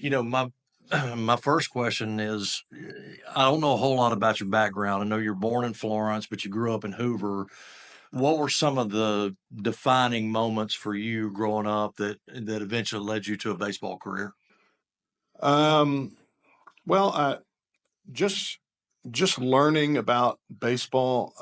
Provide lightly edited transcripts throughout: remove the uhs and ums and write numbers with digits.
My my first question is, I don't know a whole lot about your background. I know you're born in Florence, but you grew up in Hoover. What were some of the defining moments for you growing up that eventually led you to a baseball career? Um, well, just just learning about baseball,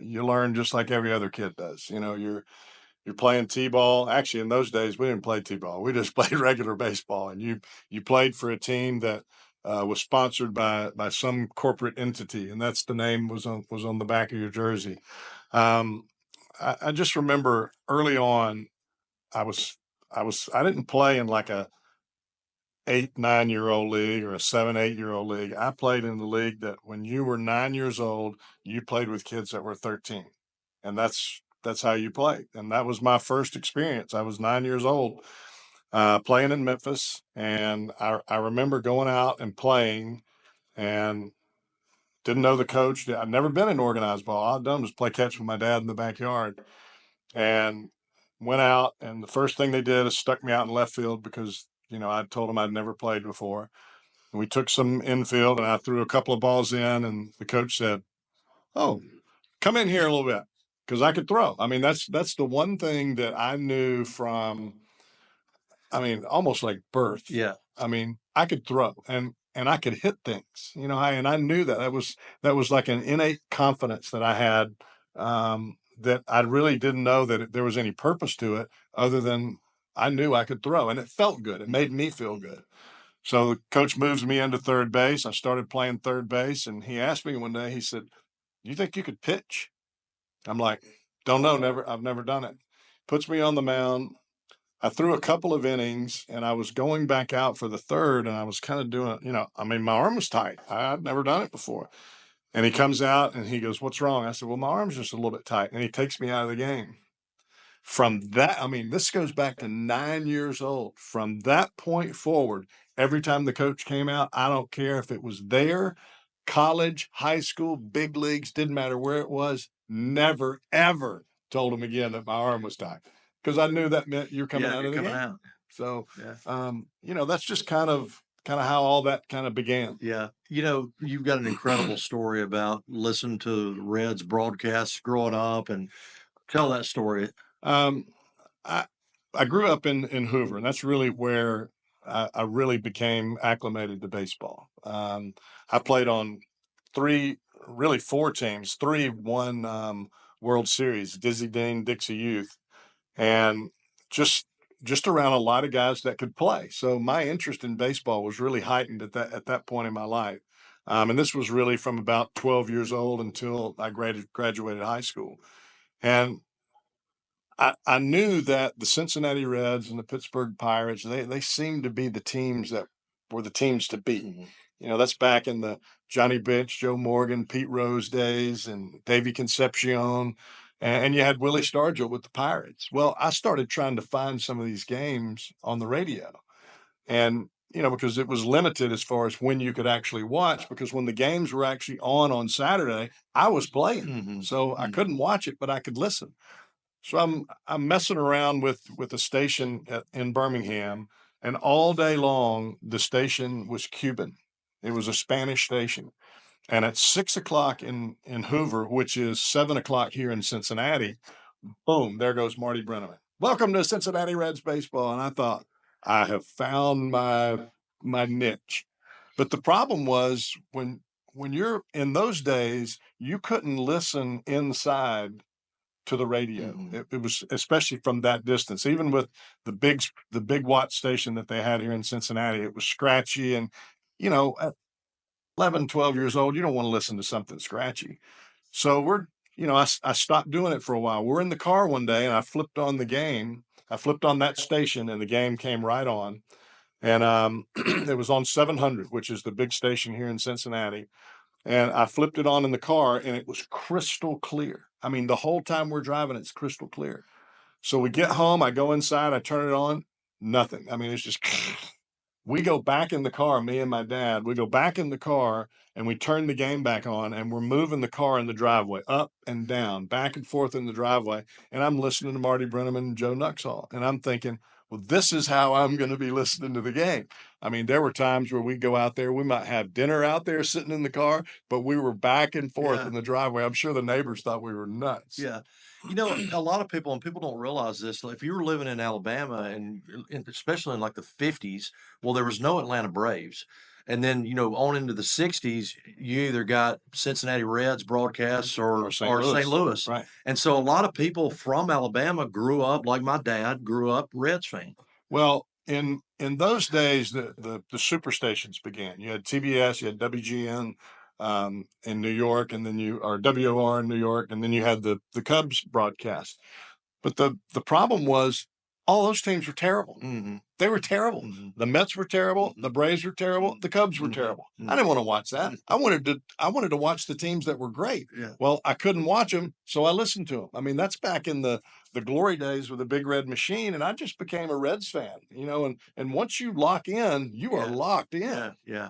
you learn just like every other kid does. You're playing t-ball. Actually, in those days, we didn't play t-ball. We just played regular baseball, and you played for a team that was sponsored by some corporate entity, and that's the name was on the back of your jersey. Um, I just remember early on, I was I didn't play in like a 8, 9 year old league or a 7, 8 year old league. I played in the league that when you were 9 years old, you played with kids that were 13. And that's how you played. And that was my first experience. I was 9 years old, playing in Memphis. And I remember going out and playing and didn't know the coach. I'd never been in organized ball. All I'd done was play catch with my dad in the backyard. And went out, and the first thing they did is stuck me out in left field because, I told them I'd never played before. We took some infield, and I threw a couple of balls in, and the coach said, "Oh, come in here a little bit," because I could throw. I mean, that's the one thing that I knew from, almost like birth. Yeah. I mean, I could throw and I could hit things. And I knew that was like an innate confidence that I had, that I really didn't know that there was any purpose to it other than I knew I could throw, and it felt good. It made me feel good. So the coach moves me into third base. I started playing third base, and he asked me one day, he said, "Do you think you could pitch?" I'm like, "Don't know, never, I've never done it." Puts me on the mound. I threw a couple of innings, and I was going back out for the third, and I was kind of doing, my arm was tight. I'd never done it before. And he comes out and he goes, "What's wrong?" I said, "Well, my arm's just a little bit tight." And he takes me out of the game. From that, this goes back to 9 years old. From that point forward, every time the coach came out, I don't care if it was there, college, high school, big leagues, didn't matter where it was, never, ever told him again that my arm was tight because I knew that meant you're coming Yeah, out you're of the coming game. out. So, Yeah. that's just kind of how all that kind of began. Yeah. You've got an incredible story about listening to the Reds broadcasts growing up, and tell that story. Um, I I grew up in Hoover, and that's really where I really became acclimated to baseball. I played on three, really four teams. Three won World Series, Dizzy Dean, Dixie Youth, and just just around a lot of guys that could play. So my interest in baseball was really heightened at that point in my life. And this was really from about 12 years old until I graduated high school. And I knew that the Cincinnati Reds and the Pittsburgh Pirates, they seemed to be the teams that were the teams to beat. Mhm. That's back in the Johnny Bench, Joe Morgan, Pete Rose days, and Davey Concepcion, and you had Willie Stargell with the Pirates. Well, I started trying to find some of these games on the radio, and because it was limited as far as when you could actually watch, because when the games were actually on Saturday, I was playing, Mhm. so I Mhm. couldn't watch it, but I could listen. So I'm messing around with a station in Birmingham, and all day long the station was Cuban. It was a Spanish station, and at 6 o'clock in Hoover, which is 7 o'clock here in Cincinnati, boom, there goes Marty Brenneman. "Welcome to Cincinnati Reds baseball." And I thought, I have found my niche. But the problem was when you're in those days, you couldn't listen inside to the radio. Mhm. It was especially from that distance. Even with the big watt station that they had here in Cincinnati, it was scratchy. And at 11, 12 years old, you don't want to listen to something scratchy. So I stopped doing it for a while. We're in the car one day, and I flipped on the game. I flipped on that station, and the game came right on. And it was on 700, which is the big station here in Cincinnati. And I flipped it on in the car, and it was crystal clear. The whole time we're driving, it's crystal clear. So we get home, I go inside, I turn it on, nothing. It's just, we go back in the car, me and my dad, we go back in the car and we turn the game back on, and we're moving the car in the driveway up and down, back and forth in the driveway. And I'm listening to Marty Brenneman and Joe Nuxhall. And I'm thinking, well, this is how I'm going to be listening to the game. I mean, there were times where we go out there, we might have dinner out there sitting in the car, but we were back and forth in the driveway. I'm sure the neighbors thought we were nuts. Yeah. You know, a lot of people, and people don't realize this, like, if you were living in Alabama and especially in like the 50s, well, there was no Atlanta Braves. And then, on into the 60s, you either got Cincinnati Reds broadcasts or St. Louis. Right. And so a lot of people from Alabama grew up, like my dad grew up Reds fan. Well, in those days, the superstations began. You had TBS, you had WGN in New York, and then or WOR in New York, and then you had the Cubs broadcast. But the problem was all those teams were terrible. Mm-hmm. They were terrible. Mm-hmm. The Mets were terrible. The Braves were terrible. The Cubs were terrible. I didn't want to watch that. I wanted to watch the teams that were great. Yeah. Well, I couldn't watch them, so I listened to them. I mean, that's back in the glory days with the Big Red Machine, and I just became a Reds fan. And once you lock in, you are locked in. Yeah.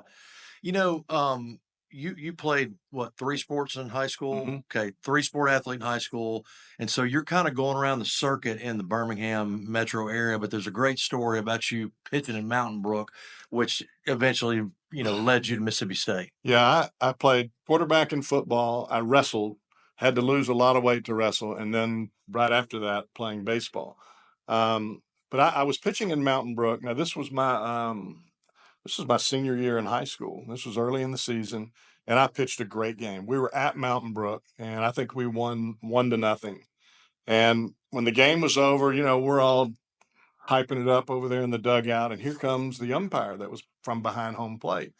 You played what, 3 sports in high school? Mm-hmm. Okay, 3-sport athlete in high school, and so you're kind of going around the circuit in the Birmingham metro area. But there's a great story about you pitching in Mountain Brook, which eventually led you to Mississippi State. Yeah, I played quarterback in football. I wrestled, had to lose a lot of weight to wrestle, and then right after that, playing baseball. But I was pitching in Mountain Brook. Now this was my senior year in high school. This was early in the season, and I pitched a great game. We were at Mountain Brook, and I think we won 1-0. And when the game was over, we're all hyping it up over there in the dugout, and here comes the umpire that was from behind home plate.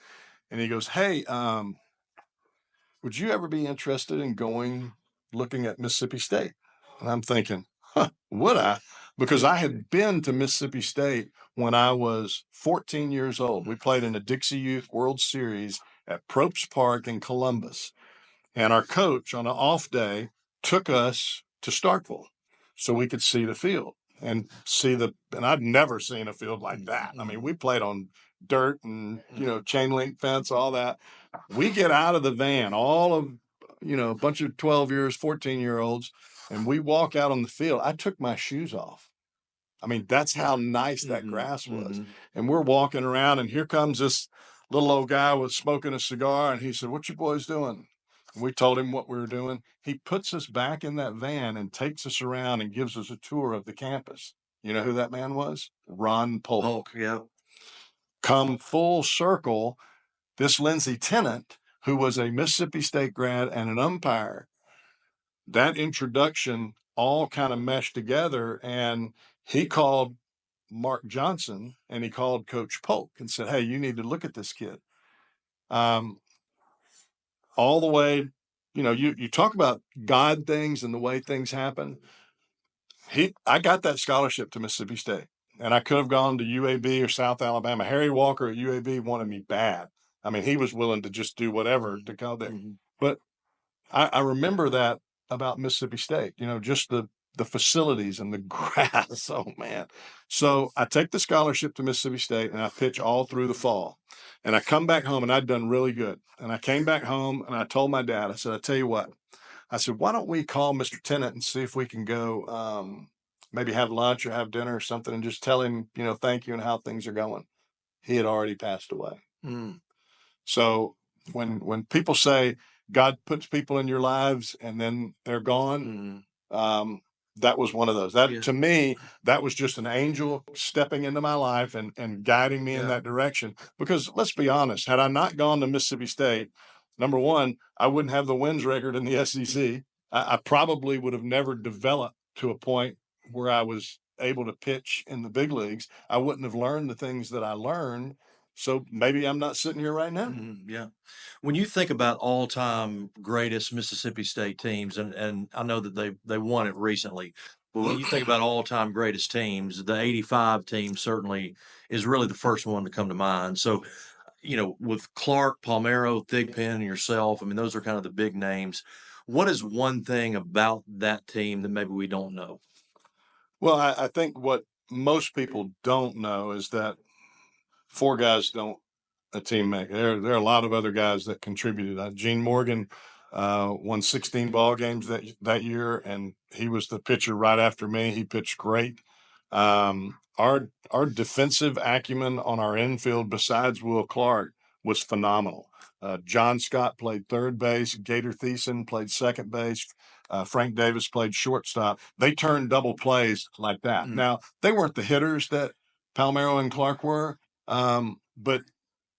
And he goes, "Hey, would you ever be interested in looking at Mississippi State?" And I'm thinking, would I? Because I had been to Mississippi State when I was 14 years old. We played in a Dixie Youth World Series at Probst Park in Columbus. And our coach on an off day took us to Starkville so we could see the field and I'd never seen a field like that. I mean, we played on dirt and, chain link fence, all that. We get out of the van, all of, a bunch of 14-year-olds, and we walk out on the field. I took my shoes off. I mean, that's how nice that grass was. And we're walking around, and here comes this little old guy with smoking a cigar, and he said, "What you boys doing?" And we told him what we were doing. He puts us back in that van and takes us around and gives us a tour of the campus. You know who that man was? Ron Polk. Yeah. Come full circle, this Lindsey Tennant, who was a Mississippi State grad and an umpire, that introduction all kind of meshed together, and he called Mark Johnson and he called Coach Polk and said, "Hey, you need to look at this kid." All the way, you talk about God things and the way things happen. I got that scholarship to Mississippi State, and I could have gone to UAB or South Alabama. Harry Walker at UAB wanted me bad. I mean, he was willing to just do whatever to go there. But I remember that about Mississippi State, just the facilities and the grass. Oh, man. So I take the scholarship to Mississippi State, and I pitch all through the fall. And I come back home, and I'd done really good. And I came back home, and I told my dad, I said, "I tell you what," I said, "why don't we call Mr. Tennant and see if we can go maybe have lunch or have dinner or something and just tell him, thank you and how things are going." He had already passed away. So when people say God puts people in your lives and then they're gone, that was one of those. To me, that was just an angel stepping into my life and guiding me in that direction. Because let's be honest, had I not gone to Mississippi State, number one, I wouldn't have the wins record in the SEC. I probably would have never developed to a point where I was able to pitch in the big leagues. I wouldn't have learned the things that I learned. So maybe I'm not sitting here right now. Yeah. When you think about all-time greatest Mississippi State teams, and I know that they won it recently, but when you think about all-time greatest teams, the 85 team certainly is really the first one to come to mind. So, with Clark, Palmero, Thigpen, and yourself, I mean, those are kind of the big names. What is one thing about that team that maybe we don't know? Well, I think what most people don't know is that 4 guys don't a team make. There are a lot of other guys that contributed. Gene Morgan won 16 ball games that year, and he was the pitcher right after me. He pitched great. our defensive acumen on our infield, besides Will Clark, was phenomenal. John Scott played third base. Gator Thiessen played second base. Frank Davis played shortstop. They turned double plays like that. Now, they weren't the hitters that Palmeiro and Clark were, but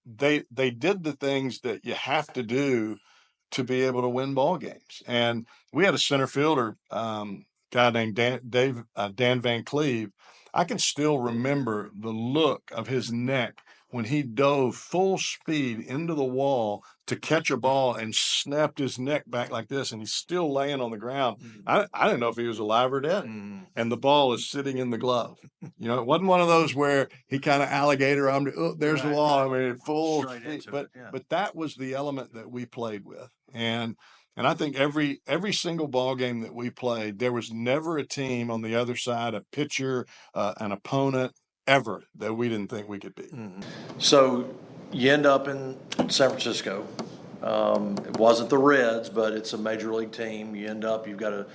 they did the things that you have to do to be able to win ball games. And we had a center fielder, guy named Dan Van Cleve. I can still remember the look of his neck when he dove full speed into the wall to catch a ball and snapped his neck back like this, and he's still laying on the ground. I didn't know if he was alive or dead. And the ball is sitting in the glove. You know, it wasn't one of those where he kind of alligator armed, oh, there's the wall. I mean, full speed. But that was the element that we played with. And I think every single ball game that we played, there was never a team on the other side, a pitcher, an opponent, ever, that we didn't think we could beat. So you end up in San Francisco. It wasn't the Reds, but it's a major league team. You've got a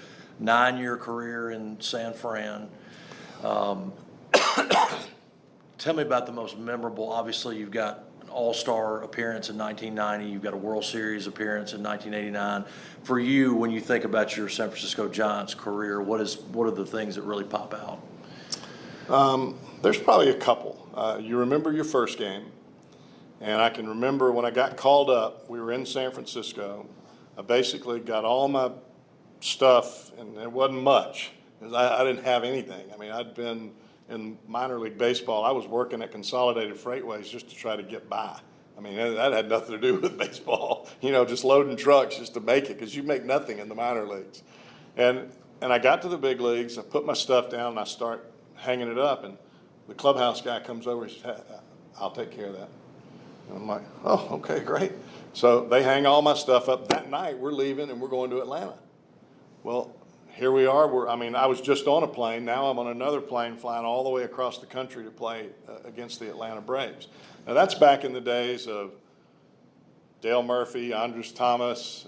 9-year career in San Fran. Tell me about the most memorable. Obviously, you've got an All-Star appearance in 1990. You've got a World Series appearance in 1989. For you, when you think about your San Francisco Giants career, what are the things that really pop out? There's probably a couple. You remember your first game, and I can remember when I got called up, we were in San Francisco. I basically got all my stuff, and it wasn't much, because I didn't have anything. I mean, I'd been in minor league baseball. I was working at Consolidated Freightways just to try to get by. I mean, that had nothing to do with baseball, you know, just loading trucks just to make it, because you make nothing in the minor leagues. And I got to the big leagues, I put my stuff down, and I start hanging it up, and the clubhouse guy comes over and says, I'll take care of that. And I'm like, oh, okay, great. So they hang all my stuff up. That night, we're leaving, and we're going to Atlanta. Well, here we are. I was just on a plane. Now I'm on another plane flying all the way across the country to play against the Atlanta Braves. Now, that's back in the days of Dale Murphy, Andres Thomas,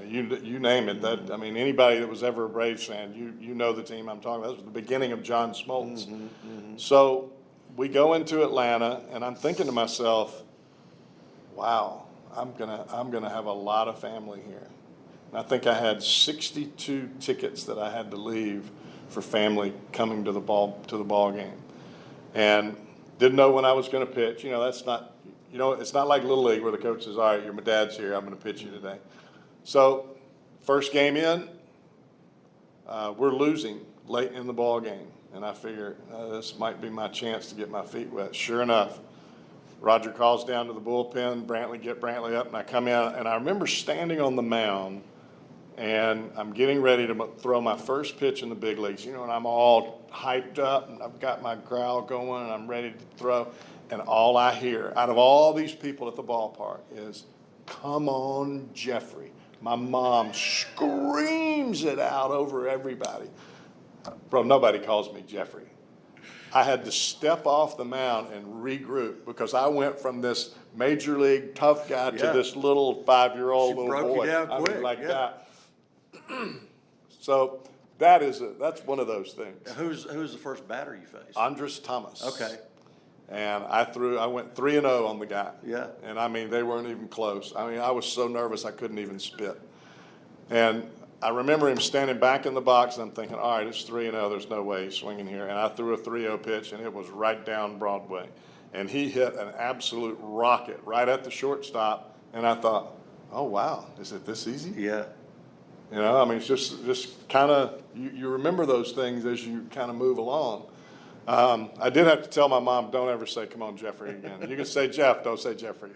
you name it. Anybody that was ever a Braves fan, you know the team I'm talking about. This was the beginning of John Smoltz. So we go into Atlanta, and I'm thinking to myself, wow, I'm gonna have a lot of family here. And I think I had 62 tickets that I had to leave for family coming to the ball game, and didn't know when I was going to pitch. You know, it's not like Little League where the coach says, all right, my dad's here, I'm going to pitch you today. So, first game in, we're losing late in the ball game, and I figure this might be my chance to get my feet wet. Sure enough, Roger calls down to the bullpen, get Brantley up, and I come in, and I remember standing on the mound, and I'm getting ready to throw my first pitch in the big leagues, you know, and I'm all hyped up, and I've got my growl going, and I'm ready to throw, and all I hear out of all these people at the ballpark is, "Come on, Jeffrey." My mom screams it out over everybody. Bro, nobody calls me Jeffrey. I had to step off the mound and regroup, because I went from this major league tough guy to this little 5-year-old little broke boy. You down quick. That. So that's one of those things. Who's the first batter you faced? Andres Thomas. Okay. And I went 3-0 on the guy. Yeah. And they weren't even close. I was so nervous I couldn't even spit. And I remember him standing back in the box, and I'm thinking, all right, it's 3-0. There's no way he's swinging here. And I threw a 3-0 pitch, and it was right down Broadway. And he hit an absolute rocket right at the shortstop. And I thought, oh, wow, is it this easy? Yeah. You know, it's just kind of, you remember those things as you kind of move along. I did have to tell my mom, don't ever say, "Come on, Jeffrey," again. You can say Jeff, don't say Jeffrey.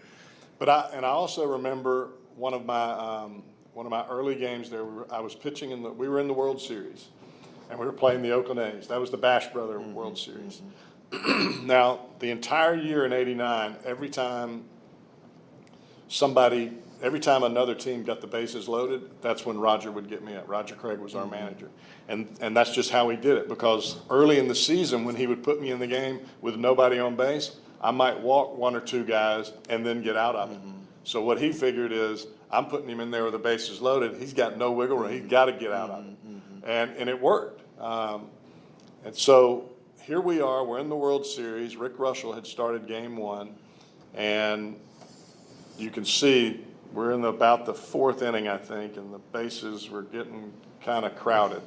But I also remember one of my early games there. I was pitching we were in the World Series, and we were playing the Oakland A's. That was the Bash Brother World Series. Now, the entire year in '89, every time another team got the bases loaded, that's when Roger would get me up. Roger Craig was our manager. And that's just how he did it, because early in the season, when he would put me in the game with nobody on base, I might walk one or two guys and then get out of it. So what he figured is, I'm putting him in there with the bases loaded. He's got no wiggle room. He's got to get out of it. And it worked. And so here we are. We're in the World Series. Rick Russell had started game one, and you can see we're in about the fourth inning, I think, and the bases were getting kind of crowded.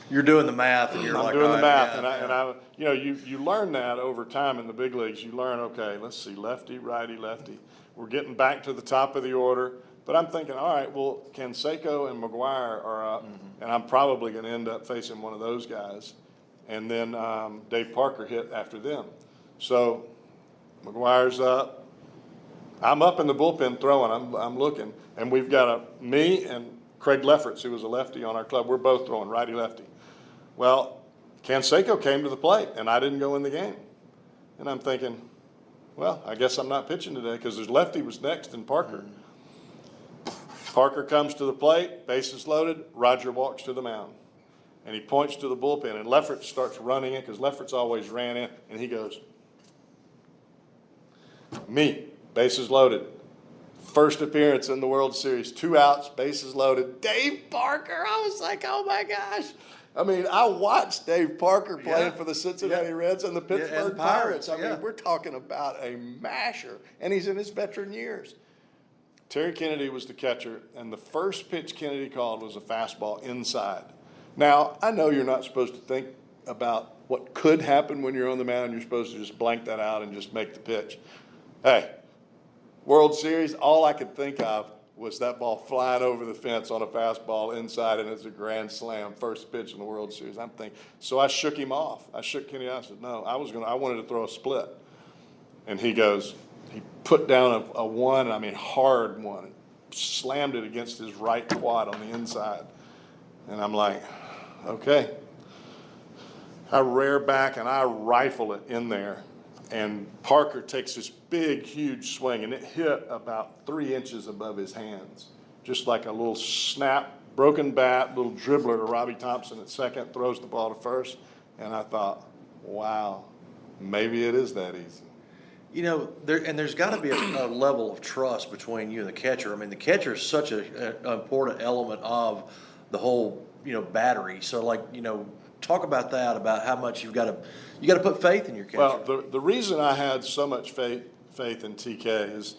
You're doing the math, and you're I'm like, doing the math, yeah, and I, you know, you learn that over time in the big leagues. You learn, okay, let's see, lefty, righty, lefty. We're getting back to the top of the order, but I'm thinking, all right, well, Canseco and McGuire are up, and I'm probably going to end up facing one of those guys, and then Dave Parker hit after them. So McGuire's up. I'm up in the bullpen throwing. I'm looking, and we've got me and Craig Lefferts, who was a lefty on our club. We're both throwing righty-lefty. Well, Canseco came to the plate, and I didn't go in the game. And I'm thinking, well, I guess I'm not pitching today because there's lefty was next and Parker. Parker comes to the plate, bases loaded. Roger walks to the mound, and he points to the bullpen, and Lefferts starts running it because Lefferts always ran in, and he goes, me, bases loaded. First appearance in the World Series, 2 outs, bases loaded. Dave Parker. I was like, oh my gosh. I mean, I watched Dave Parker playing for the Cincinnati Reds and the Pittsburgh and Pirates. I yeah. mean, we're talking about a masher, and he's in his veteran years. Terry Kennedy was the catcher, and the first pitch Kennedy called was a fastball inside. Now, I know you're not supposed to think about what could happen when you're on the mound. You're supposed to just blank that out and just make the pitch. Hey, World Series, all I could think of was that ball flying over the fence on a fastball inside, and it's a grand slam, first pitch in the World Series. I'm thinking, so I shook him off. I shook Kenny off. I said, no, I wanted to throw a split. And he goes, he put down a one, I mean, hard one, and slammed it against his right quad on the inside. And I'm like, okay. I rear back and I rifle it in there. And Parker takes this big, huge swing, and it hit about 3 inches above his hands. Just like a little snap, broken bat, little dribbler to Robbie Thompson at second, throws the ball to first. And I thought, wow, maybe it is that easy. You know, there's got to be a level of trust between you and the catcher. I mean, the catcher is such an important element of the whole, battery. So, talk about that, about how much you got to put faith in your catcher. Well, the reason I had so much faith in TK is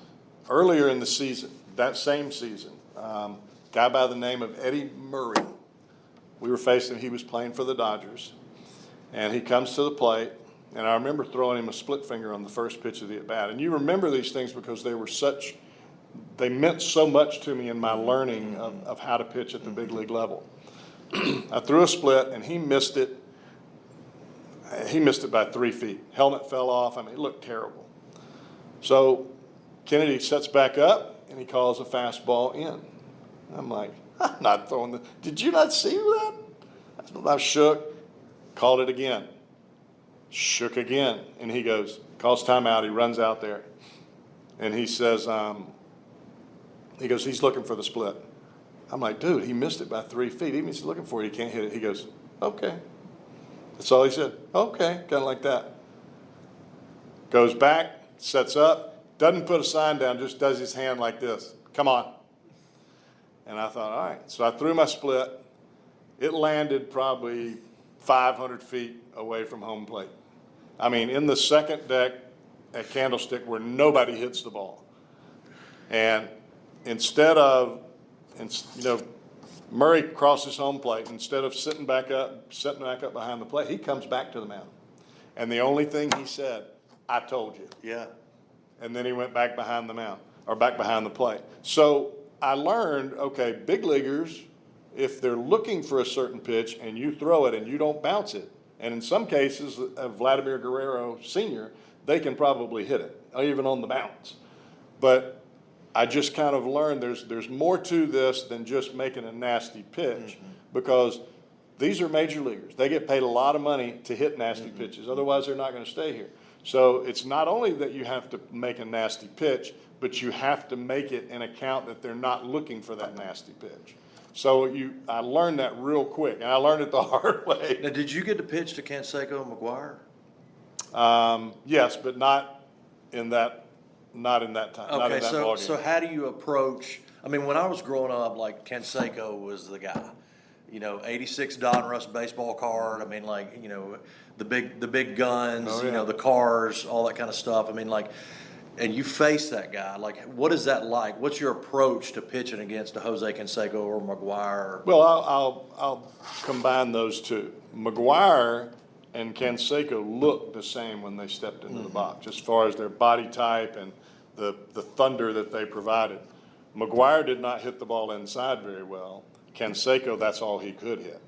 earlier in the season, that same season, guy by the name of Eddie Murray, we were facing, he was playing for the Dodgers, and he comes to the plate, and I remember throwing him a split finger on the first pitch of the at-bat. And you remember these things because they meant so much to me in my learning of how to pitch at the big league level. I threw a split, and he missed it. He missed it by 3 feet. Helmet fell off. I mean, it looked terrible. So Kennedy sets back up, and he calls a fastball in. I'm like, I'm not throwing the – did you not see that? I shook, called it again, shook again. And he goes, calls timeout. He runs out there, and he says, he's looking for the split. I'm like, dude, he missed it by 3 feet. Even if he's looking for it, he can't hit it. He goes, okay. That's all he said. Okay, kind of like that. Goes back, sets up, doesn't put a sign down, just does his hand like this. Come on. And I thought, all right. So I threw my split. It landed probably 500 feet away from home plate. I mean, in the second deck at Candlestick where nobody hits the ball. And instead of Murray crosses home plate. Instead of sitting back up behind the plate, he comes back to the mound. And the only thing he said, I told you. Yeah. And then he went back behind the mound, or back behind the plate. So I learned, okay, big leaguers, if they're looking for a certain pitch and you throw it and you don't bounce it, and in some cases, Vladimir Guerrero Sr., they can probably hit it, even on the bounce. But I just kind of learned there's more to this than just making a nasty pitch, because these are major leaguers. They get paid a lot of money to hit nasty pitches. Otherwise, they're not going to stay here. So it's not only that you have to make a nasty pitch, but you have to make it in account that they're not looking for that nasty pitch. So I learned that real quick, and I learned it the hard way. Now, did you get to pitch to Canseco and McGuire? Yes, but not in that time. Okay, so how do you approach? I mean, when I was growing up, like Canseco was the guy, '86 Donruss baseball card. I mean, like, the big guns, Oh, yeah. the cars, all that kind of stuff. I mean, like, and you face that guy. Like, what is that like? What's your approach to pitching against a Jose Canseco or McGuire? Well, I'll combine those two. McGuire and Canseco looked the same when they stepped into the box, as far as their body type and the thunder that they provided. McGuire did not hit the ball inside very well. Canseco, that's all he could hit.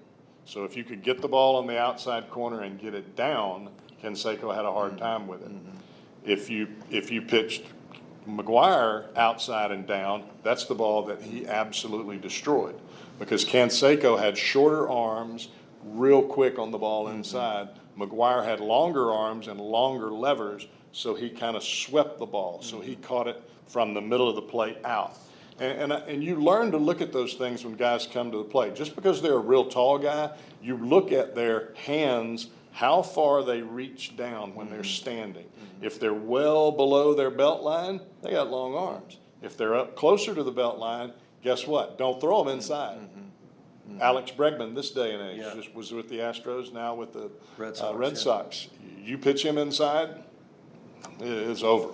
So if you could get the ball on the outside corner and get it down, Canseco had a hard time with it. If you pitched McGuire outside and down, that's the ball that he absolutely destroyed, because Canseco had shorter arms, real quick on the ball inside. McGuire had longer arms and longer levers, so he kind of swept the ball. So he caught it from the middle of the plate out. And you learn to look at those things when guys come to the plate. Just because they're a real tall guy, you look at their hands, how far they reach down when they're standing. If they're well below their belt line, they got long arms. If they're up closer to the belt line, guess what? Don't throw them inside. Alex Bregman, this day and age, just was with the Astros, now with the Red Sox. You pitch him inside, it's over.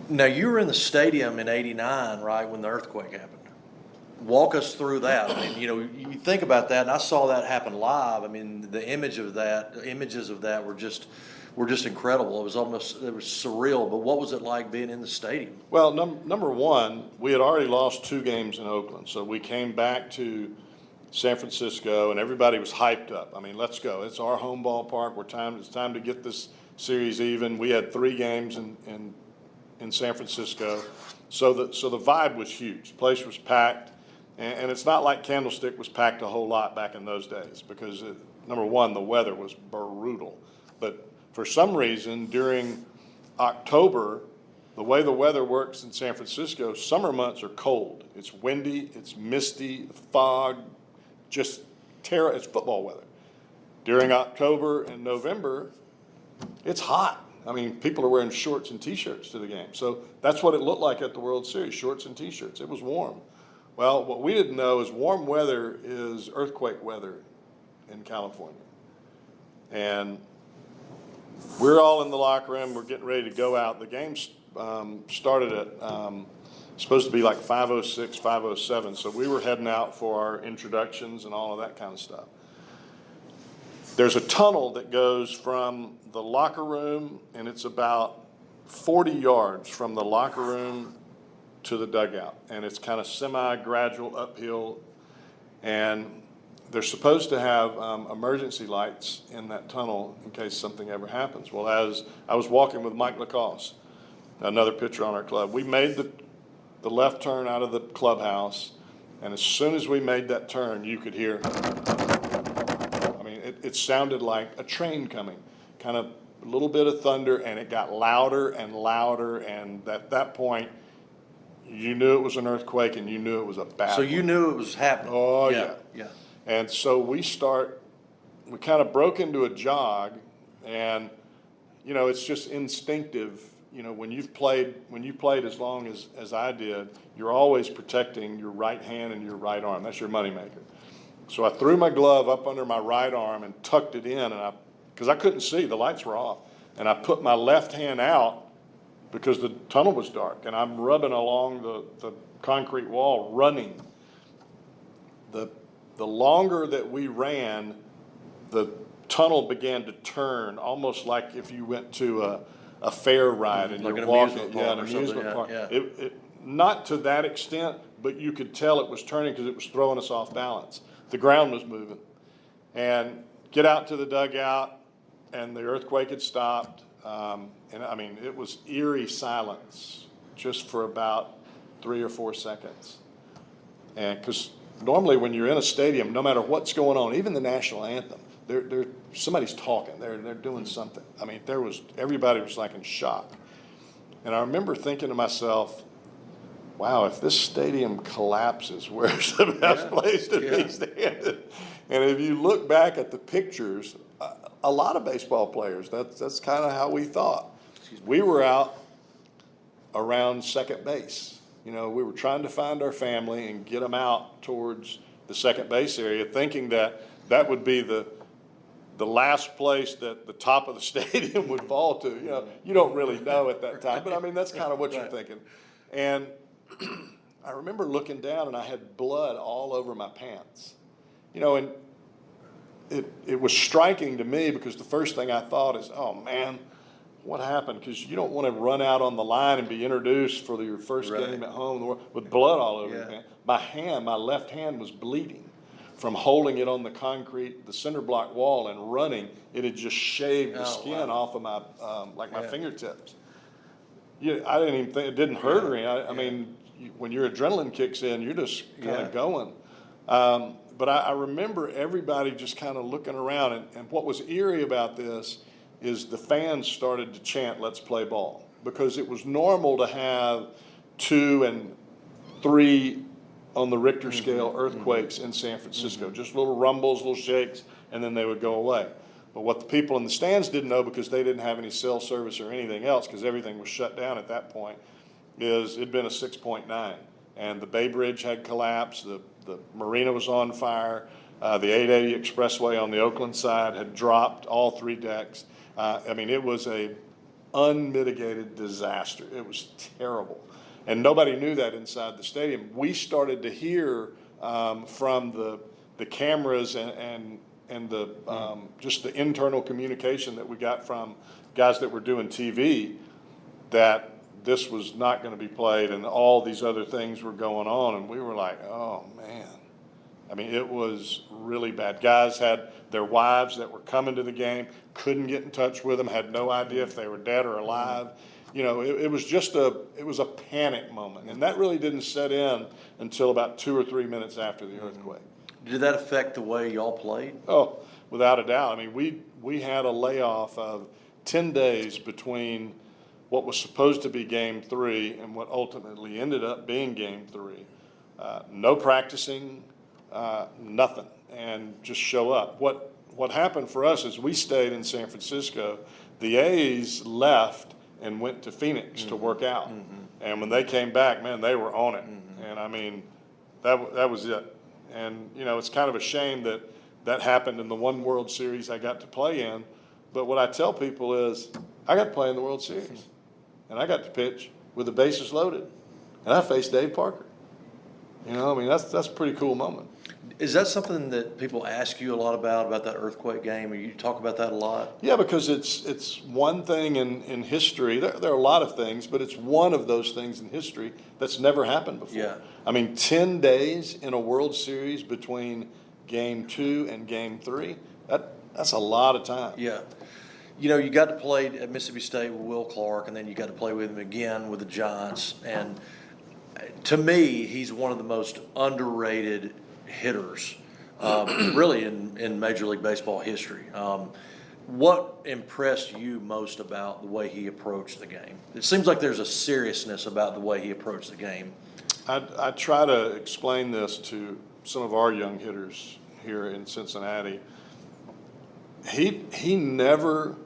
Now, you were in the stadium in '89, right, when the earthquake happened. Walk us through that. I mean, you think about that, and I saw that happen live. I mean, the images of that were just incredible. It was surreal. But what was it like being in the stadium? Well, number one, we had already lost 2 games in Oakland, so we came back to San Francisco, and everybody was hyped up. I mean, let's go. It's our home ballpark. It's time to get this series even. We had 3 games in San Francisco, so the vibe was huge. The place was packed, and it's not like Candlestick was packed a whole lot back in those days, because number one, the weather was brutal. But for some reason, during October, the way the weather works in San Francisco, summer months are cold. It's windy, it's misty, fog, just terrible. It's football weather. During October and November, it's hot. I mean, people are wearing shorts and T-shirts to the game. So that's what it looked like at the World Series, shorts and T-shirts. It was warm. Well, what we didn't know is warm weather is earthquake weather in California. And we're all in the locker room. We're getting ready to go out. The game started at supposed to be like 5:06, 5:07. So we were heading out for our introductions and all of that kind of stuff. There's a tunnel that goes from the locker room, and it's about 40 yards from the locker room to the dugout. And it's kind of semi-gradual uphill. And they're supposed to have emergency lights in that tunnel in case something ever happens. Well, as I was walking with Mike LaCosse, another pitcher on our club, we made the left turn out of the clubhouse. And as soon as we made that turn, you could hear, it sounded like a train coming, kind of a little bit of thunder, and it got louder and louder, and at that point, you knew it was an earthquake, and you knew it was a bad one. So you knew it was happening. Oh, yeah. Yeah. And so we kind of broke into a jog, and, it's just instinctive. When you played as long as I did, you're always protecting your right hand and your right arm. That's your moneymaker. So I threw my glove up under my right arm and tucked it in, because I couldn't see, the lights were off. And I put my left hand out because the tunnel was dark, and I'm rubbing along the concrete wall, running. The longer that we ran, the tunnel began to turn, almost like if you went to a fair ride and like you're an walking. amusement park An or amusement something. park. Yeah. It, not to that extent, but you could tell it was turning because it was throwing us off balance. The ground was moving. And get out to the dugout, and the earthquake had stopped. It was eerie silence just for about 3 or 4 seconds. And because normally when you're in a stadium, no matter what's going on, even the national anthem, somebody's talking, they're doing something. I mean, everybody was like in shock. And I remember thinking to myself, wow, if this stadium collapses, where's the best place to be standing? And if you look back at the pictures, a lot of baseball players, that's kind of how we thought. We were out around second base. We were trying to find our family and get them out towards the second base area, thinking that that would be the last place that the top of the stadium would fall to. You know, you don't really know at that time, but I mean, that's kind of what you're thinking. And I remember looking down and I had blood all over my pants, you know, and it was striking to me because the first thing I thought is, oh man, what happened? Because you don't want to run out on the line and be introduced for your first game at home with blood all over your hand. My left hand was bleeding from holding it on the concrete, the cinder block wall, and running. It had just shaved the skin off of my my fingertips. I didn't even think it didn't hurt or anything. I mean, when your adrenaline kicks in, you're just kind of going. But I remember everybody just kind of looking around, and what was eerie about this is the fans started to chant, "Let's play ball," because it was normal to have 2 and 3 on the Richter scale earthquakes in San Francisco, just little rumbles, little shakes, and then they would go away. But what the people in the stands didn't know, because they didn't have any cell service or anything else, because everything was shut down at that point, is it'd been a 6.9, and the Bay Bridge had collapsed, the marina was on fire, the 880 expressway on the Oakland side had dropped all 3 decks. I mean, it was a unmitigated disaster. It was terrible. And nobody knew that inside the stadium. We started to hear from the cameras and the just the internal communication that we got from guys that were doing TV that this was not going to be played and all these other things were going on. And we were like, oh, man. I mean, it was really bad. Guys had their wives that were coming to the game, couldn't get in touch with them, had no idea if they were dead or alive. You know, it was just a panic moment. And that really didn't set in until about 2 or 3 minutes after the earthquake. Did that affect the way y'all played? Oh, without a doubt. I mean, we had a layoff of 10 days between what was supposed to be game 3 and what ultimately ended up being game 3. No practicing, nothing, and just show up. What happened for us is we stayed in San Francisco. The A's left and went to Phoenix to work out. And when they came back, man, they were on it. And I mean, that was it. And, you know, it's kind of a shame that happened in the one World Series I got to play in. But what I tell people is I got to play in the World Series. And I got to pitch with the bases loaded. And I faced Dave Parker. You know, I mean, that's a pretty cool moment. Is that something that people ask you a lot about that earthquake game? Or you talk about that a lot? Yeah, because it's one thing in history. There are a lot of things, but it's one of those things in history that's never happened before. Yeah. I mean, 10 days in a World Series between game 2 and game 3, that's a lot of time. Yeah. You know, you got to play at Mississippi State with Will Clark, and then you got to play with him again with the Giants. And to me, he's one of the most underrated hitters, really in Major League Baseball history. What impressed you most about the way he approached the game? It seems like there's a seriousness about the way he approached the game. I try to explain this to some of our young hitters here in Cincinnati. He never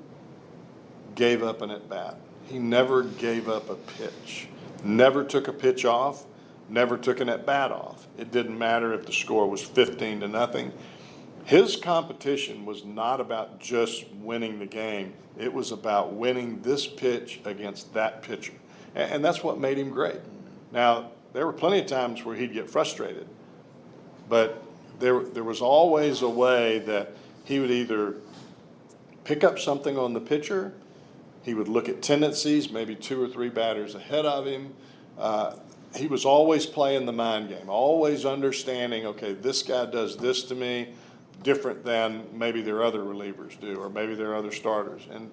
gave up an at-bat. He never gave up a pitch. Never took a pitch off. Never took an at-bat off. It didn't matter if the score was 15-0. His competition was not about just winning the game. It was about winning this pitch against that pitcher. And that's what made him great. Now, there were plenty of times where he'd get frustrated, but there was always a way that he would either pick up something on the pitcher, he would look at tendencies, maybe 2 or 3 batters ahead of him. He was always playing the mind game, always understanding, okay, this guy does this to me different than maybe their other relievers do, or maybe their other starters. And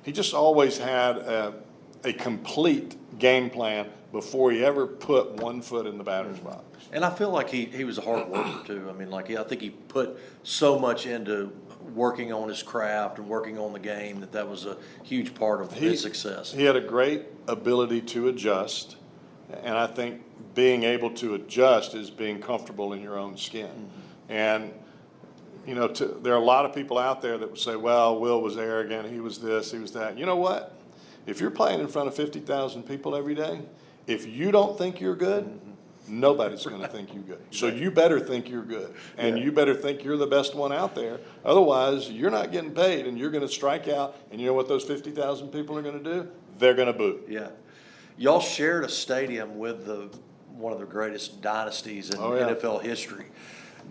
he just always had a complete game plan before he ever put one foot in the batter's box. And I feel like he was a hard worker too. I mean, like I think he put so much into working on his craft and working on the game that was a huge part of his success. He had a great ability to adjust, and I think being able to adjust is being comfortable in your own skin. And you know, there are a lot of people out there that would say, well, Will was arrogant, he was this, he was that. You know what? If you're playing in front of 50,000 people every day, if you don't think you're good, nobody's going to think you good. So Right. you better think you're good, and Yeah. you better think you're the best one out there. Otherwise, you're not getting paid, and you're going to strike out. And you know what those 50,000 people are going to do? They're going to boo. Yeah. Y'all shared a stadium with one of the greatest dynasties in Oh, yeah. NFL history.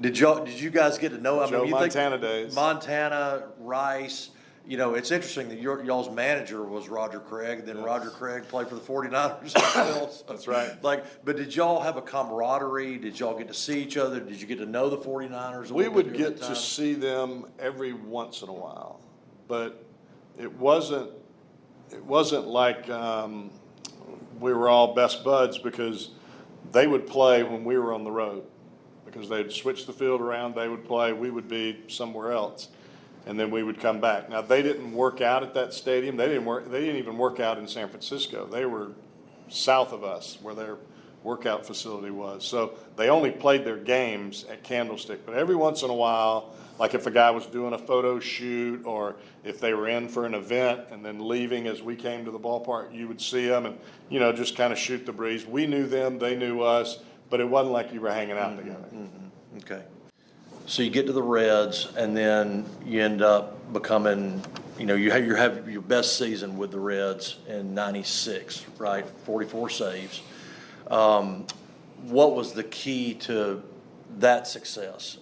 Did you guys get to know? I Joe mean, Montana days. Montana, Rice. You know, it's interesting that y'all's manager was Roger Craig. Then Yes. Roger Craig played for the 49ers as well. So, That's right. But did y'all have a camaraderie? Did y'all get to see each other? Did you get to know the 49ers? We would during get that to time? see them every once in a while, but it wasn't like we were all best buds, because they would play when we were on the road, because they'd switch the field around. They would play, we would be somewhere else, and then we would come back. Now, they didn't work out at that stadium. They didn't even work out in San Francisco. They were south of us, where their workout facility was. So they only played their games at Candlestick. But every once in a while, like if a guy was doing a photo shoot, or if they were in for an event and then leaving as we came to the ballpark, you would see them and, just kind of shoot the breeze. We knew them, they knew us, but it wasn't like you were hanging out together. Okay. So you get to the Reds, and then you end up becoming, you have your best season with the Reds in '96, right? 44 saves. What was the key to that success?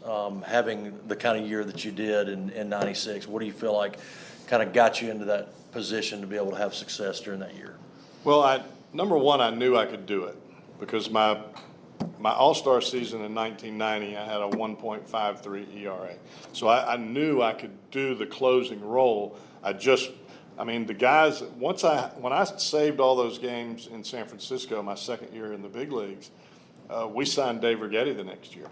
Having the kind of year that you did in '96, what do you feel like kind of got you into that position to be able to have success during that year? Well, number one, I knew I could do it, because my All-Star season in 1990, I had a 1.53 ERA. So I knew I could do the closing role. The guys, when I saved all those games in San Francisco, my second year in the big leagues, we signed Dave Righetti the next year,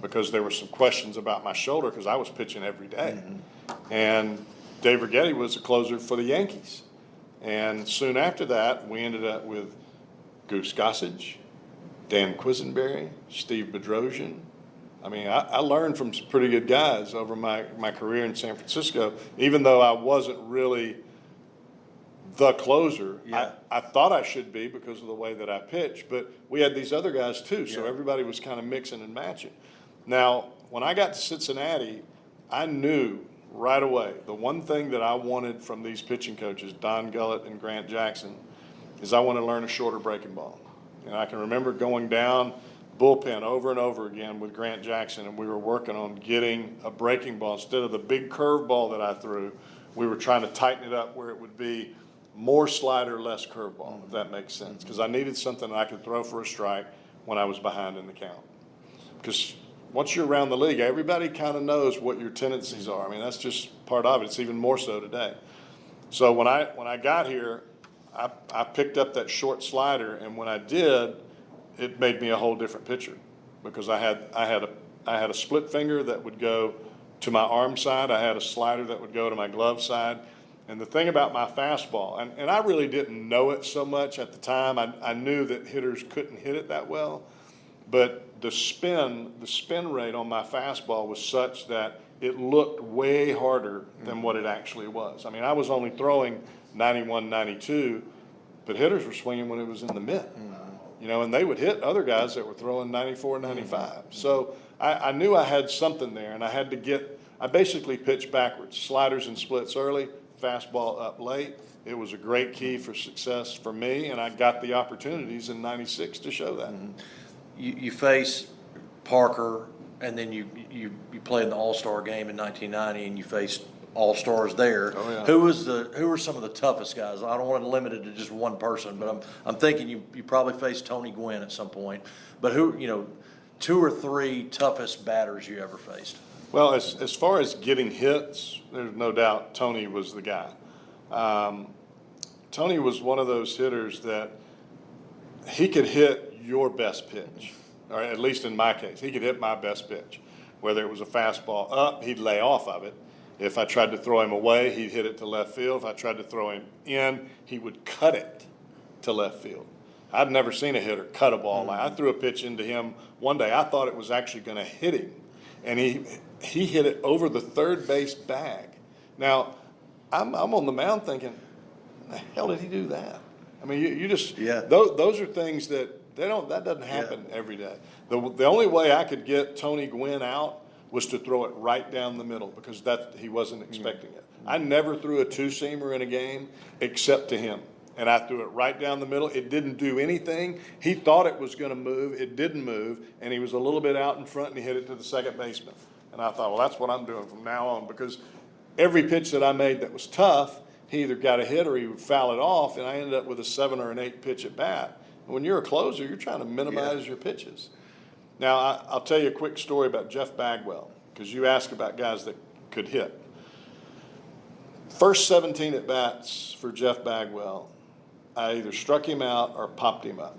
because there were some questions about my shoulder, because I was pitching every day. And Dave Righetti was a closer for the Yankees. And soon after that, we ended up with Goose Gossage, Dan Quisenberry, Steve Bedrosian. I learned from some pretty good guys over my career in San Francisco, even though I wasn't really the closer. Yeah. I thought I should be, because of the way that I pitched, but we had these other guys too, so Yeah. everybody was kind of mixing and matching. Now, when I got to Cincinnati, I knew right away the one thing that I wanted from these pitching coaches, Don Gullett and Grant Jackson, is I want to learn a shorter breaking ball. And I can remember going down bullpen over and over again with Grant Jackson, and we were working on getting a breaking ball. Instead of the big curve ball that I threw, we were trying to tighten it up where it would be more slider, less curve ball, if that makes sense. Because I needed something that I could throw for a strike when I was behind in the count. Because once you're around the league, everybody kind of knows what your tendencies are. That's just part of it. It's even more so today. So when I got here, I picked up that short slider, and when I did, it made me a whole different pitcher, because I had a split finger that would go to my arm side. I had a slider that would go to my glove side. And the thing about my fastball, and I really didn't know it so much at the time. I knew that hitters couldn't hit it that well, but the spin rate on my fastball was such that it looked way harder than what it actually was. I was only throwing 91, 92, but hitters were swinging when it was in the mitt, and they would hit other guys that were throwing 94, 95. So I knew I had something there, and I basically pitched backwards, sliders and splits early, fastball up late. It was a great key for success for me, and I got the opportunities in '96 to show that. You face Parker, and then you play in the All-Star game in 1990, and you faced All-Stars there. Oh, yeah. Who were some of the toughest guys? I don't want to limit it to just one person, but I'm thinking you probably faced Tony Gwynn at some point. But who, 2 or 3 toughest batters you ever faced? Well, as far as getting hits, there's no doubt Tony was the guy. Tony was one of those hitters that he could hit your best pitch, or at least in my case, he could hit my best pitch. Whether it was a fastball up, he'd lay off of it. If I tried to throw him away, he'd hit it to left field. If I tried to throw him in, he would cut it to left field. I'd never seen a hitter cut a ball. I threw a pitch into him one day. I thought it was actually going to hit him, and he hit it over the third base bag. Now, I'm on the mound thinking, the hell did he do that? You just Yeah. Those are things that That doesn't happen every day. The only way I could get Tony Gwynn out was to throw it right down the middle, because he wasn't expecting it. I never threw a two-seamer in a game except to him. And I threw it right down the middle. It didn't do anything. He thought it was going to move. It didn't move. And he was a little bit out in front, and he hit it to the second baseman. And I thought, well, that's what I'm doing from now on, because every pitch that I made that was tough, he either got a hit or he would foul it off, and I ended up with a 7 or an 8 pitch at bat. And when you're a closer, you're trying to minimize your pitches. Now, I'll tell you a quick story about Jeff Bagwell, because you asked about guys that could hit. First 17 at bats for Jeff Bagwell, I either struck him out or popped him up.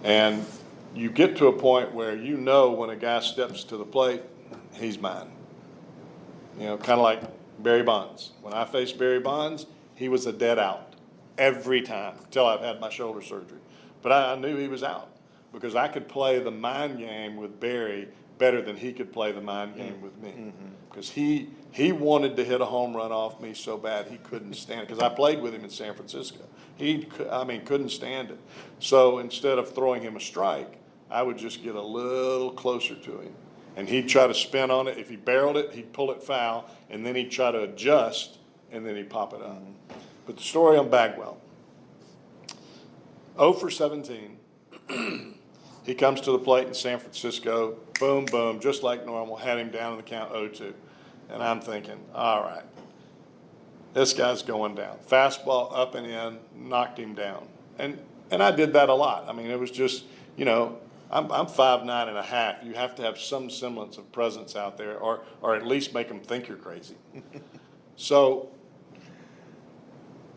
And you get to a point where you know when a guy steps to the plate, he's mine. You know, kind of like Barry Bonds. When I faced Barry Bonds, he was a dead out every time until I've had my shoulder surgery. But I knew he was out, because I could play the mind game with Barry better than he could play the mind game with me. Because he wanted to hit a home run off me so bad he couldn't stand it. Because I played with him in San Francisco. He couldn't stand it. So instead of throwing him a strike, I would just get a little closer to him. And he'd try to spin on it. If he barreled it, he'd pull it foul. And then he'd try to adjust, and then he'd pop it up. But the story on Bagwell. 0 for 17. He comes to the plate in San Francisco. Boom, boom, just like normal. Had him down in the count 0-2. And I'm thinking, all right, this guy's going down. Fastball up and in, knocked him down. And I did that a lot. I mean, it was just, you know, I'm 5'9.5". You have to have some semblance of presence out there, or at least make them think you're crazy. So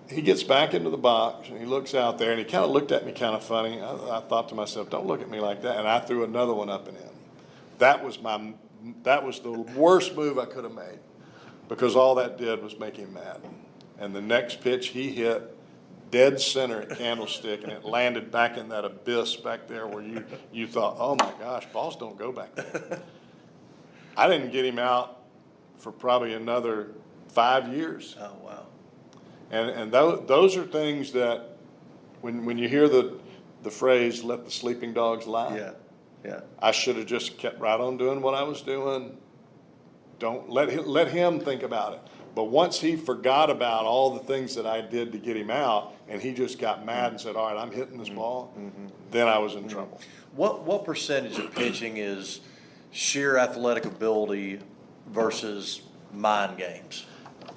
he gets back into the box, and he looks out there, and he kind of looked at me kind of funny. I thought to myself, don't look at me like that. And I threw another one up and in. That was the worst move I could have made, because all that did was make him mad. And the next pitch he hit dead center at Candlestick, and it landed back in that abyss back there where you thought, oh my gosh, balls don't go back there. I didn't get him out for probably another 5 years. Oh, wow. And those are things that when you hear the phrase, let the sleeping dogs lie. Yeah. I should have just kept right on doing what I was doing. Don't let him think about it. But once he forgot about all the things that I did to get him out, and he just got mad and said, all right, I'm hitting this ball, then I was in trouble. What percentage of pitching is sheer athletic ability versus mind games?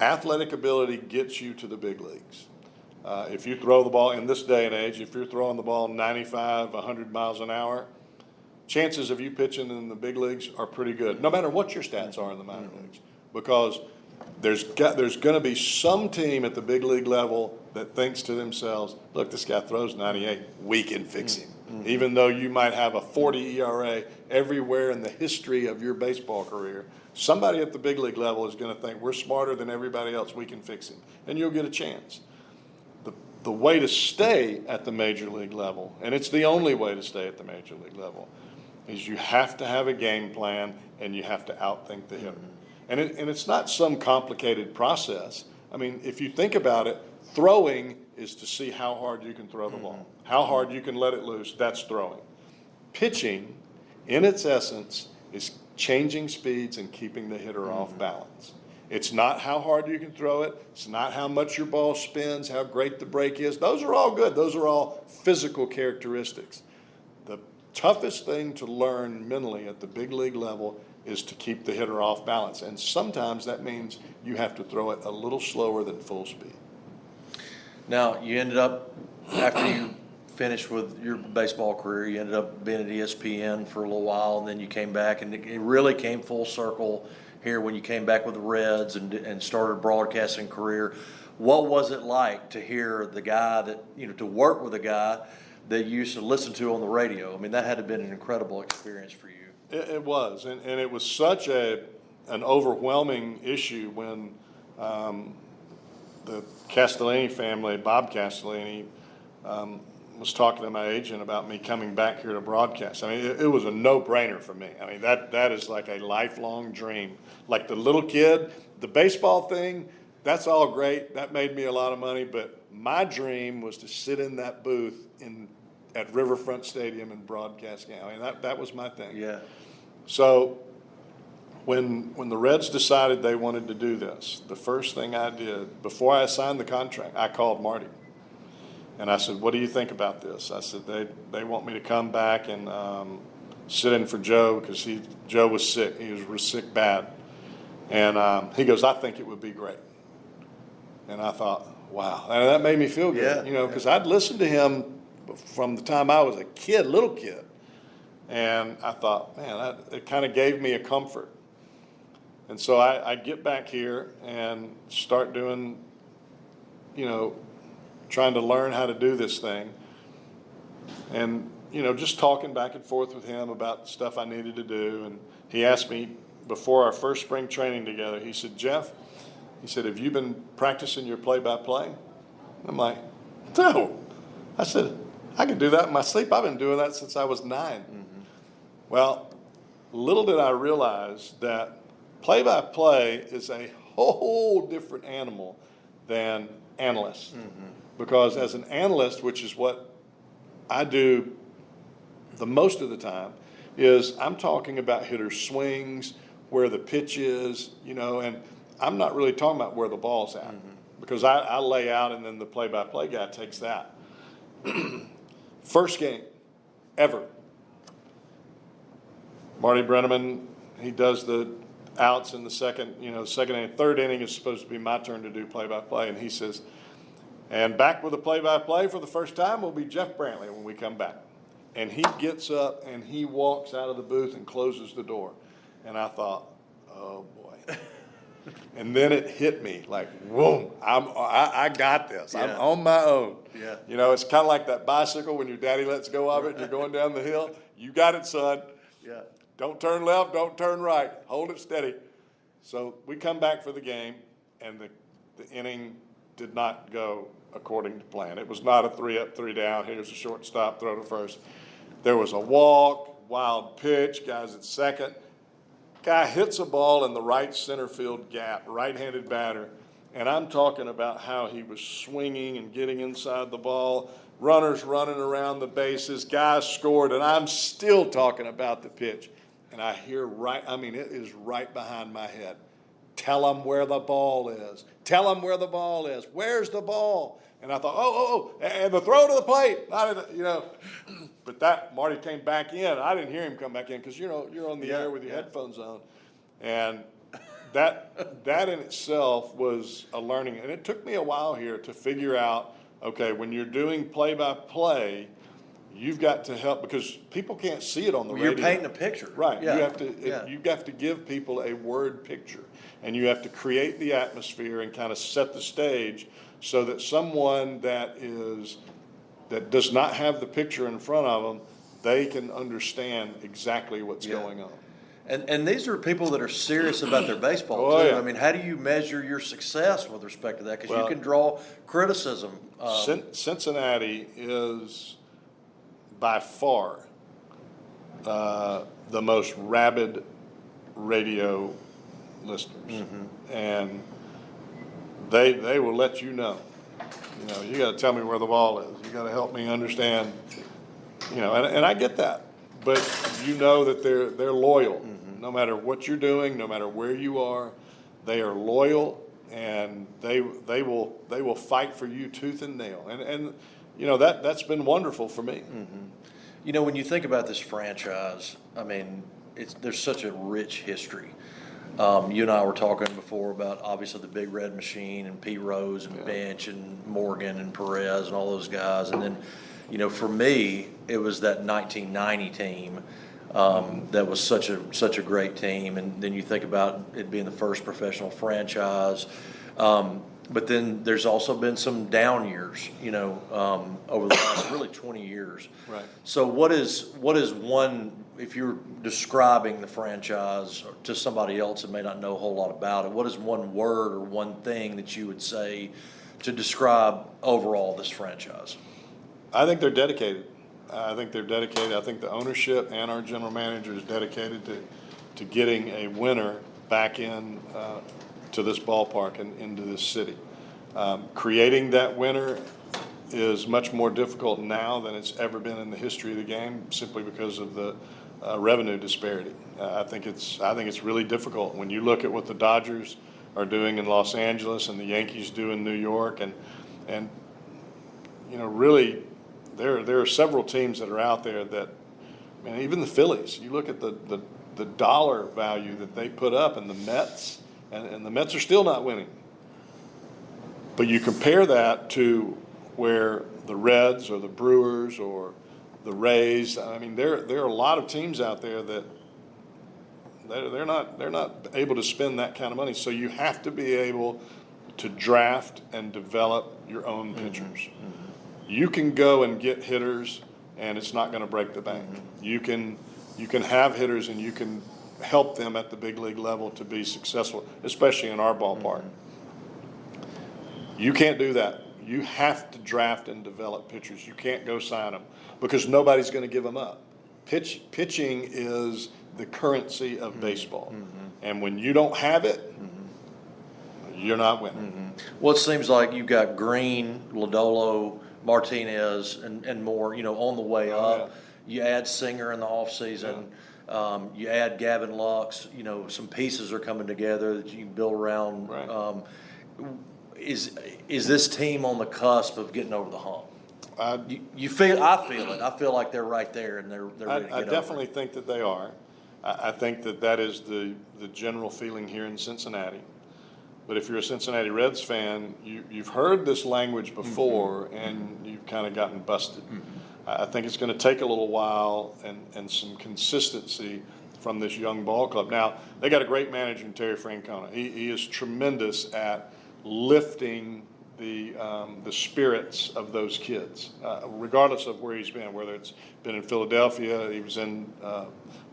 Athletic ability gets you to the big leagues. If you throw the ball in this day and age, if you're throwing the ball 95, 100 miles an hour, chances of you pitching in the big leagues are pretty good, no matter what your stats are in the minor leagues, because there's going to be some team at the big league level that thinks to themselves, look, this guy throws 98, we can fix him. Even though you might have a 40 ERA everywhere in the history of your baseball career, somebody at the big league level is going to think we're smarter than everybody else, we can fix him, and you'll get a chance. The way to stay at the major league level, and it's the only way to stay at the major league level, is you have to have a game plan, and you have to outthink the hitter. And it's not some complicated process. I mean, if you think about it, throwing is to see how hard you can throw the ball, how hard you can let it loose. That's throwing. Pitching, in its essence, is changing speeds and keeping the hitter off balance. It's not how hard you can throw it. It's not how much your ball spins, how great the break is. Those are all good. Those are all physical characteristics. The toughest thing to learn mentally at the big league level is to keep the hitter off balance. And sometimes that means you have to throw it a little slower than full speed. Now, you ended up, after you finished with your baseball career, you ended up being at ESPN for a little while, and then you came back, and it really came full circle here when you came back with the Reds and started a broadcasting career. What was it like to hear the guy that, to work with a guy that you used to listen to on the radio? I mean, that had to have been an incredible experience for you. It was, and it was such an overwhelming issue when the Castellini family, Bob Castellini, was talking to my agent about me coming back here to broadcast. I mean, it was a no-brainer for me. I mean, that is like a lifelong dream. Like the little kid, the baseball thing, that's all great. That made me a lot of money, but my dream was to sit in that booth at Riverfront Stadium and broadcast game. I mean, that was my thing. Yeah. So when the Reds decided they wanted to do this, the first thing I did before I signed the contract, I called Marty. And I said, "What do you think about this?" I said, they want me to come back and sit in for Joe because Joe was sick. He was sick bad. And he goes, "I think it would be great." And I thought, wow. And that made me feel good, because I'd listened to him from the time I was a kid, little kid. And I thought, man, it kind of gave me a comfort. And so I get back here and start doing, trying to learn how to do this thing. And, just talking back and forth with him about stuff I needed to do. And he asked me before our first spring training together, he said, "Jeff," he said, "have you been practicing your play-by-play?" I'm like, "No." I said, "I can do that in my sleep. I've been doing that since I was 9. Mm-hmm. Well, little did I realize that play-by-play is a whole different animal than analyst. Mm-hmm. Because as an analyst, which is what I do the most of the time, is I'm talking about hitter swings, where the pitch is, and I'm not really talking about where the ball's at. Mm-hmm. Because I lay out and then the play-by-play guy takes that. First game ever. Marty Brenneman, he does the outs in the second inning. Third inning is supposed to be my turn to do play-by-play. And he says, "And back with the play-by-play for the first time will be Jeff Brantley when we come back." And he gets up and he walks out of the booth and closes the door. And I thought, oh boy. And then it hit me like, whoa, I got this. Yeah. I'm on my own. Yeah. It's kind of like that bicycle when your daddy lets go of it and you're going down the hill. You got it, son. Yeah. Don't turn left, don't turn right. Hold it steady. So we come back for the game, and the inning did not go according to plan. It was not a 3-up, 3-down. Here's a shortstop, throw to first. There was a walk, wild pitch, guys at second. Guy hits a ball in the right center field gap, right-handed batter, and I'm talking about how he was swinging and getting inside the ball, runners running around the bases, guys scored, and I'm still talking about the pitch. And I hear it is right behind my head. "Tell them where the ball is. Tell them where the ball is. Where's the ball?" And I thought, and the throw to the plate. But that Marty came back in. I didn't hear him come back in because you're on the air with your headphones on, and that in itself was a learning. And it took me a while here to figure out, okay, when you're doing play-by-play, you've got to help because people can't see it on the radio. You're painting a picture, right? Yeah. You have to give people a word picture, and you have to create the atmosphere and kind of set the stage so that someone that does not have the picture in front of them, they can understand exactly what's going on. And these are people that are serious about their baseball too. Yeah. I mean, how do you measure your success with respect to that? Because you can draw criticism. Cincinnati is by far the most rabid radio listeners, mm-hmm. and they will let you know. You got to tell me where the ball is. You got to help me understand. And I get that, but that they're loyal. Mm-hmm. No matter what you're doing, no matter where you are, they are loyal, and they will fight for you tooth and nail. And that's been wonderful for me. Mm-hmm. When you think about this franchise, I mean, there's such a rich history. You and I were talking before about obviously the Big Red Machine and Pete Rose and Bench and Morgan and Perez and all those guys. And then, for me, it was that 1990 team that was such a great team. And then you think about it being the first professional franchise. But then there's also been some down years, over the last really 20 years. Right. So what is one, if you're describing the franchise to somebody else that may not know a whole lot about it, what is one word or one thing that you would say to describe overall this franchise? I think they're dedicated. I think the ownership and our general manager is dedicated to getting a winner back in to this ballpark and into this city. Creating that winner is much more difficult now than it's ever been in the history of the game, simply because of the revenue disparity. I think it's really difficult when you look at what the Dodgers are doing in Los Angeles and the Yankees do in New York, and really there are several teams that are out there that, man, even the Phillies. You look at the dollar value that they put up, and the Mets, and the Mets are still not winning. But you compare that to where the Reds or the Brewers or the Rays, I mean, there are a lot of teams out there that they're not able to spend that kind of money. So you have to be able to draft and develop your own pitchers. Mm-hmm. You can go and get hitters, and it's not going to break the bank. Mm-hmm. You can have hitters, and you can help them at the big league level to be successful, especially in our ballpark. Mm-hmm. You can't do that. You have to draft and develop pitchers. You can't go sign them because nobody's going to give them up. Pitching is the currency of baseball. Mm-hmm. And when you don't have it, you're not winning. Mm-hmm. Well, it seems like you've got Green, Lodolo, Martinez, and more, on the way up. Yeah. You add Singer in the offseason. Yeah. You add Gavin Lux. Some pieces are coming together that you can build around. Right. Is this team on the cusp of getting over the hump? You feel? I feel it. I feel like they're right there, and they're ready to get over it. I definitely think that they are. I think that is the general feeling here in Cincinnati. But if you're a Cincinnati Reds fan, you've heard this language before, mm-hmm. and you've kind of gotten busted. Mm-hmm. I think it's going to take a little while and some consistency from this young ball club. Now, they got a great manager in Terry Francona. He is tremendous at lifting the spirits of those kids, regardless of where he's been, whether it's been in Philadelphia, he was in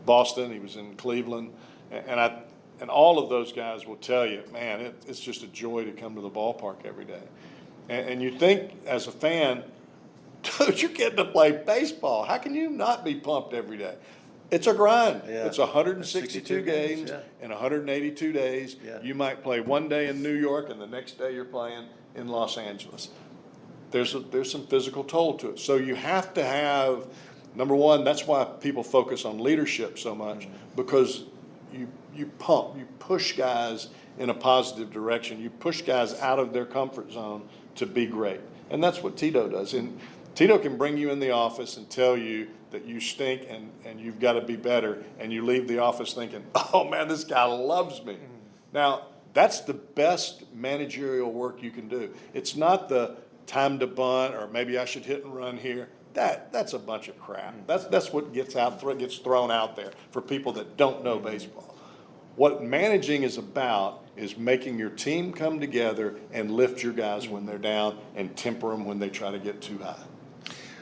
Boston, he was in Cleveland, and all of those guys will tell you, man, it's just a joy to come to the ballpark every day. And you think as a fan, dude, you're getting to play baseball. How can you not be pumped every day? It's a grind. Yeah. It's 162 games in 182 days. Yeah. You might play one day in New York, and the next day you're playing in Los Angeles. There's some physical toll to it. So you have to have, number one, that's why people focus on leadership so much, mm-hmm. because you push guys in a positive direction. You push guys out of their comfort zone to be great. And that's what Tito does. And Tito can bring you in the office and tell you that you stink and you've got to be better, and you leave the office thinking, oh, man, this guy loves me. Mm-hmm. Now, that's the best managerial work you can do. It's not the time to bunt or maybe I should hit and run here. That's a bunch of crap. Mm-hmm. That's what gets thrown out there for people that don't know baseball. What managing is about is making your team come together and lift your guys when they're down and temper them when they try to get too high.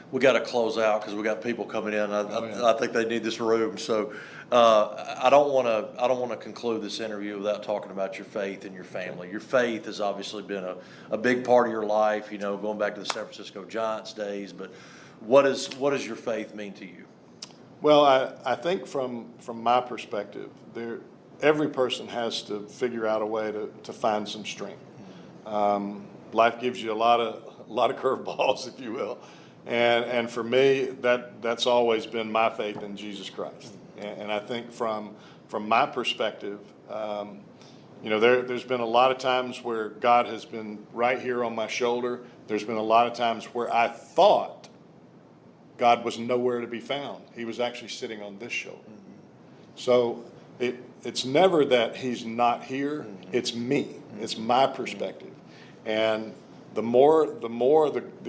We got to close out because we got people coming in. I think they need this room. So I don't want to conclude this interview without talking about your faith and your family. Your faith has obviously been a big part of your life. Going back to the San Francisco Giants days. But what does your faith mean to you? Well, I think from my perspective, every person has to figure out a way to find some strength. Life gives you a lot of curveballs, if you will. And for me, that's always been my faith in Jesus Christ. And I think from my perspective, there's been a lot of times where God has been right here on my shoulder. There's been a lot of times where I thought God was nowhere to be found. He was actually sitting on this shoulder. Mm-hmm. So it's never that he's not here. Mm-hmm. It's me. Mm-hmm. It's my perspective. And the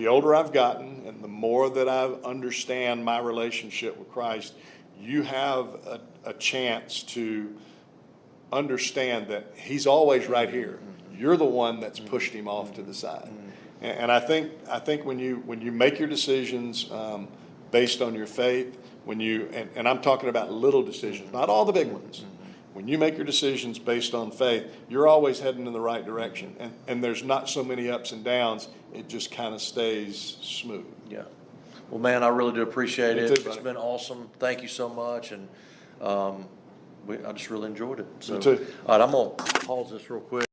older I've gotten and the more that I understand my relationship with Christ, you have a chance to understand that he's always right here. You're the one that's pushed him off to the side. And I think when you make your decisions based on your faith, and I'm talking about little decisions, not all the big ones. When you make your decisions based on faith, you're always heading in the right direction. And there's not so many ups and downs. It just kind of stays smooth. Yeah. Well, man, I really do appreciate it. Too, it's been awesome. Thank you so much. And I just really enjoyed it. So, Me too. All right, I'm going to pause this real quick.